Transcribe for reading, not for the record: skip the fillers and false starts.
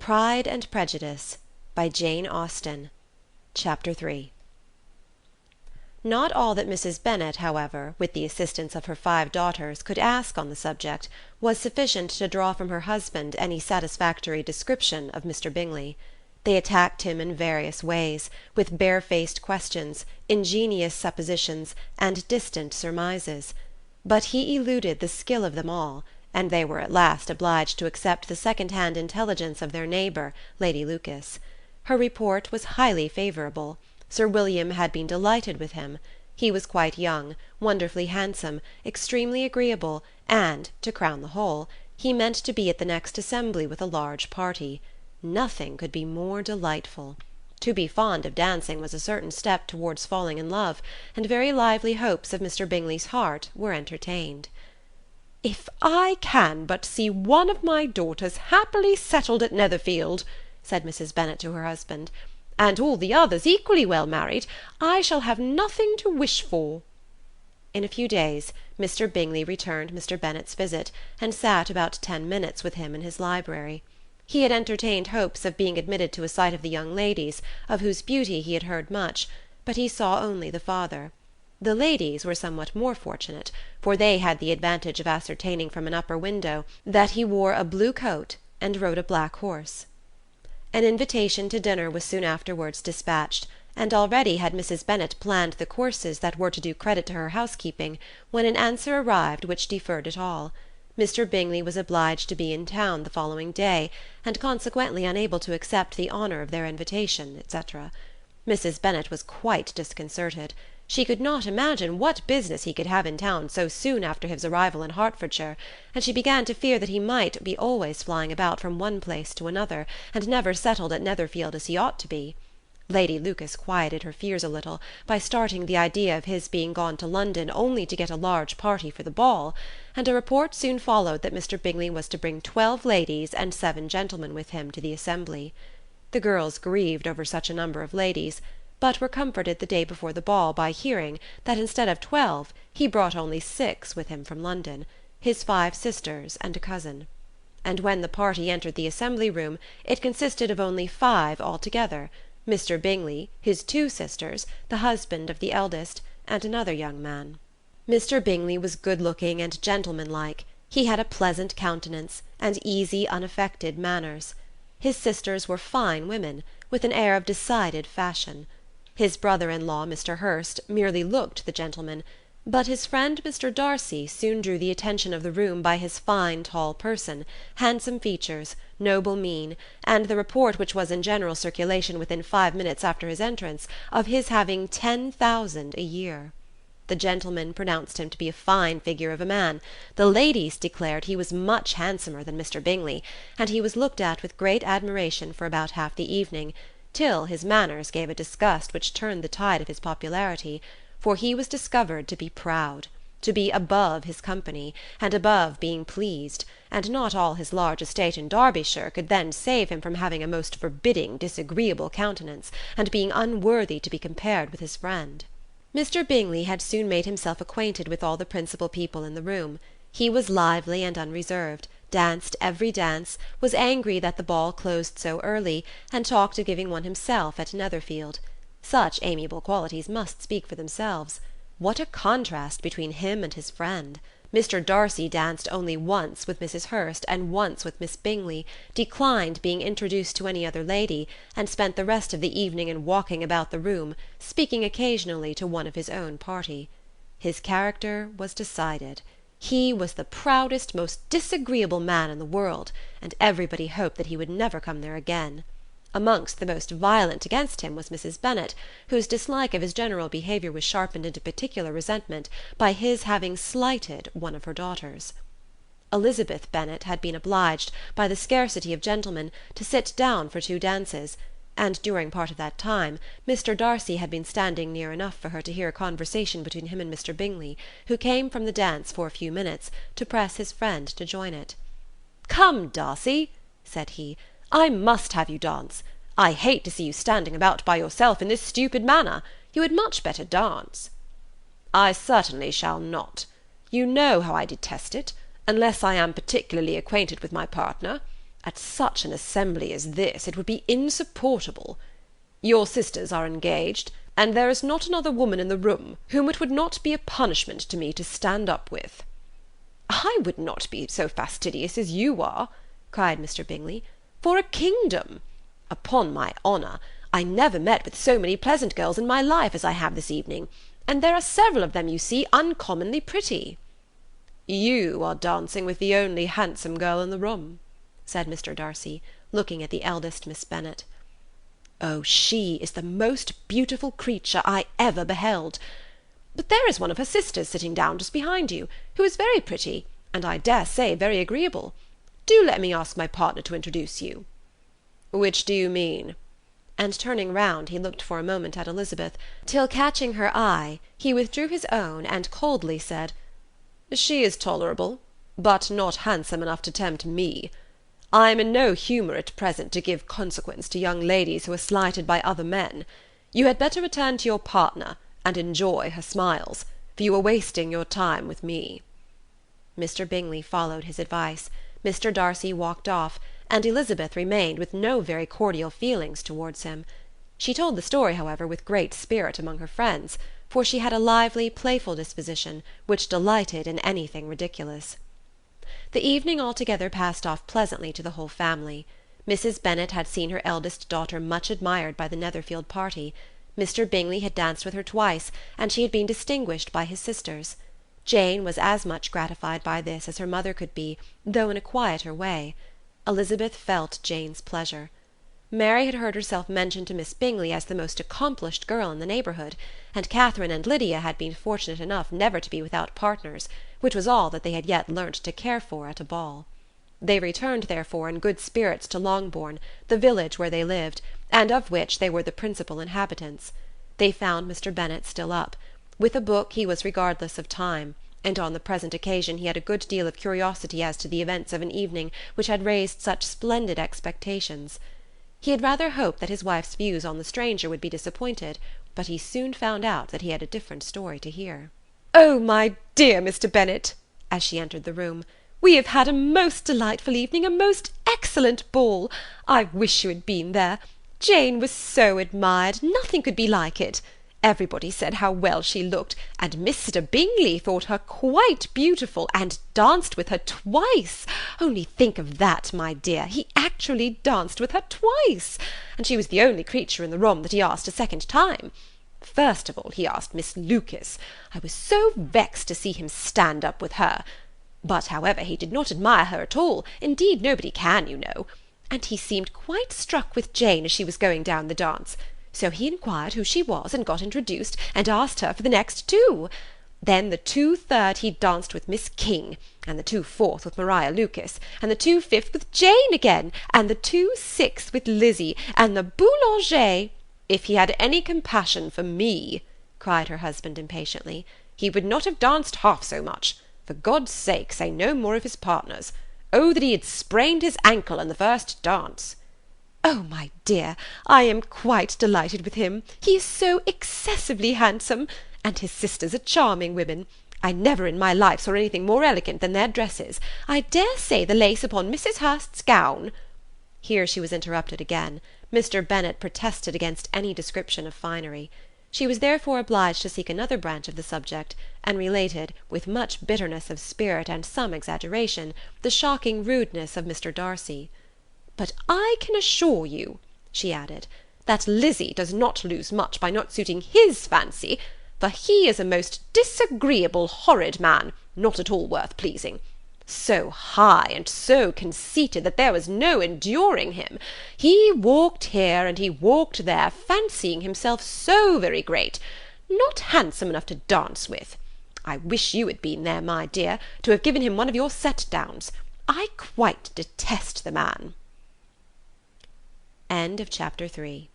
Pride and Prejudice by Jane Austen. Chapter 3. Not all that Mrs. Bennet, however, with the assistance of her 5 daughters, could ask on the subject, was sufficient to draw from her husband any satisfactory description of Mr. Bingley. They attacked him in various ways, with barefaced questions, ingenious suppositions, and distant surmises; but he eluded the skill of them all, and they were at last obliged to accept the second-hand intelligence of their neighbour, Lady Lucas. Her report was highly favourable. Sir William had been delighted with him. He was quite young, wonderfully handsome, extremely agreeable, and, to crown the whole, he meant to be at the next assembly with a large party. Nothing could be more delightful. To be fond of dancing was a certain step towards falling in love, and very lively hopes of Mr. Bingley's heart were entertained. "If I can but see one of my daughters happily settled at Netherfield," said Mrs. Bennet to her husband, "and all the others equally well married, I shall have nothing to wish for." In a few days Mr. Bingley returned Mr. Bennet's visit, and sat about 10 minutes with him in his library. He had entertained hopes of being admitted to a sight of the young ladies, of whose beauty he had heard much, but he saw only the father. The ladies were somewhat more fortunate, for they had the advantage of ascertaining from an upper window that he wore a blue coat and rode a black horse. An invitation to dinner was soon afterwards dispatched, and already had Mrs. Bennet planned the courses that were to do credit to her housekeeping, when an answer arrived which deferred it all. Mr. Bingley was obliged to be in town the following day, and consequently unable to accept the honour of their invitation, etc. Mrs. Bennet was quite disconcerted. She could not imagine what business he could have in town so soon after his arrival in Hertfordshire, and she began to fear that he might be always flying about from one place to another, and never settled at Netherfield as he ought to be. Lady Lucas quieted her fears a little by starting the idea of his being gone to London only to get a large party for the ball, and a report soon followed that Mr. Bingley was to bring 12 ladies and 7 gentlemen with him to the assembly. The girls grieved over such a number of ladies, but were comforted the day before the ball by hearing that instead of 12 he brought only 6 with him from London, his 5 sisters and a cousin. And when the party entered the assembly room it consisted of only 5 altogether: Mr. Bingley, his 2 sisters, the husband of the eldest, and another young man. Mr. Bingley was good-looking and gentlemanlike. He had a pleasant countenance, and easy unaffected manners. His sisters were fine women, with an air of decided fashion. His brother-in-law, Mr. Hurst, merely looked the gentleman, but his friend Mr. Darcy soon drew the attention of the room by his fine tall person, handsome features, noble mien, and the report which was in general circulation within 5 minutes after his entrance, of his having 10,000 a year. The gentlemen pronounced him to be a fine figure of a man. The ladies declared he was much handsomer than Mr. Bingley, and he was looked at with great admiration for about half the evening, till his manners gave a disgust which turned the tide of his popularity, for he was discovered to be proud, to be above his company, and above being pleased, and not all his large estate in Derbyshire could then save him from having a most forbidding, disagreeable countenance, and being unworthy to be compared with his friend. Mr. Bingley had soon made himself acquainted with all the principal people in the room. He was lively and unreserved, danced every dance, was angry that the ball closed so early, and talked of giving one himself at Netherfield. Such amiable qualities must speak for themselves. What a contrast between him and his friend! Mr. Darcy danced only once with Mrs. Hurst and once with Miss Bingley, declined being introduced to any other lady, and spent the rest of the evening in walking about the room, speaking occasionally to one of his own party. His character was decided. He was the proudest, most disagreeable man in the world, and everybody hoped that he would never come there again. Amongst the most violent against him was Mrs. Bennet, whose dislike of his general behaviour was sharpened into particular resentment by his having slighted one of her daughters. Elizabeth Bennet had been obliged, by the scarcity of gentlemen, to sit down for 2 dances, and during part of that time Mr. Darcy had been standing near enough for her to hear a conversation between him and Mr. Bingley, who came from the dance for a few minutes to press his friend to join it. "Come, Darcy," said he, "I must have you dance. I hate to see you standing about by yourself in this stupid manner. You had much better dance." "I certainly shall not. You know how I detest it, unless I am particularly acquainted with my partner. At such an assembly as this it would be insupportable. Your sisters are engaged, and there is not another woman in the room whom it would not be a punishment to me to stand up with." "I would not be so fastidious as you are," cried Mr. Bingley, "for a kingdom. Upon my honour, I never met with so many pleasant girls in my life as I have this evening, and there are several of them, you see, uncommonly pretty." "You are dancing with the only handsome girl in the room," said Mr. Darcy, looking at the eldest Miss Bennet. "Oh, she is the most beautiful creature I ever beheld. But there is one of her sisters sitting down just behind you, who is very pretty, and I dare say very agreeable. Do let me ask my partner to introduce you." "Which do you mean?" And turning round, he looked for a moment at Elizabeth, till catching her eye, he withdrew his own and coldly said, "She is tolerable, but not handsome enough to tempt me. I am in no humour at present to give consequence to young ladies who are slighted by other men. You had better return to your partner, and enjoy her smiles, for you are wasting your time with me." Mr. Bingley followed his advice. Mr. Darcy walked off, and Elizabeth remained with no very cordial feelings towards him. She told the story, however, with great spirit among her friends, for she had a lively, playful disposition, which delighted in anything ridiculous. The evening altogether passed off pleasantly to the whole family. Mrs. Bennet had seen her eldest daughter much admired by the Netherfield party. Mr. Bingley had danced with her twice, and she had been distinguished by his sisters. Jane was as much gratified by this as her mother could be, though in a quieter way. Elizabeth felt Jane's pleasure. Mary had heard herself mentioned to Miss Bingley as the most accomplished girl in the neighbourhood, and Catherine and Lydia had been fortunate enough never to be without partners, which was all that they had yet learnt to care for at a ball. They returned, therefore, in good spirits to Longbourn, the village where they lived, and of which they were the principal inhabitants. They found Mr. Bennet still up. With a book he was regardless of time, and on the present occasion he had a good deal of curiosity as to the events of an evening which had raised such splendid expectations. He had rather hoped that his wife's views on the stranger would be disappointed, but he soon found out that he had a different story to hear. "Oh, my dear Mr. Bennet," as she entered the room, "we have had a most delightful evening, a most excellent ball. I wish you had been there. Jane was so admired, nothing could be like it. Everybody said how well she looked, and Mr. Bingley thought her quite beautiful, and danced with her twice. Only think of that, my dear, he actually danced with her twice, and she was the only creature in the room that he asked a second time. First of all he asked Miss Lucas. I was so vexed to see him stand up with her. But, however, he did not admire her at all, indeed nobody can, you know, and he seemed quite struck with Jane as she was going down the dance. So he inquired who she was, and got introduced, and asked her for the next two. Then the 2/3 he danced with Miss King, and the 2/4 with Maria Lucas, and the 2/5 with Jane again, and the 2/6 with Lizzie, and the Boulanger—" "If he had any compassion for me," cried her husband impatiently, "he would not have danced half so much. For God's sake, say no more of his partners. Oh, that he had sprained his ankle in the first dance!" "Oh, my dear, I am quite delighted with him. He is so excessively handsome, and his sisters are charming women. I never in my life saw anything more elegant than their dresses. I dare say the lace upon Mrs. Hurst's gown—" Here she was interrupted again. Mr. Bennet protested against any description of finery. She was therefore obliged to seek another branch of the subject, and related, with much bitterness of spirit and some exaggeration, the shocking rudeness of Mr. Darcy. "But I can assure you," she added, "that Lizzie does not lose much by not suiting his fancy, for he is a most disagreeable, horrid man, not at all worth pleasing. So high and so conceited that there was no enduring him. He walked here and he walked there, fancying himself so very great, not handsome enough to dance with. I wish you had been there, my dear, to have given him one of your set-downs. I quite detest the man." End of Chapter 3.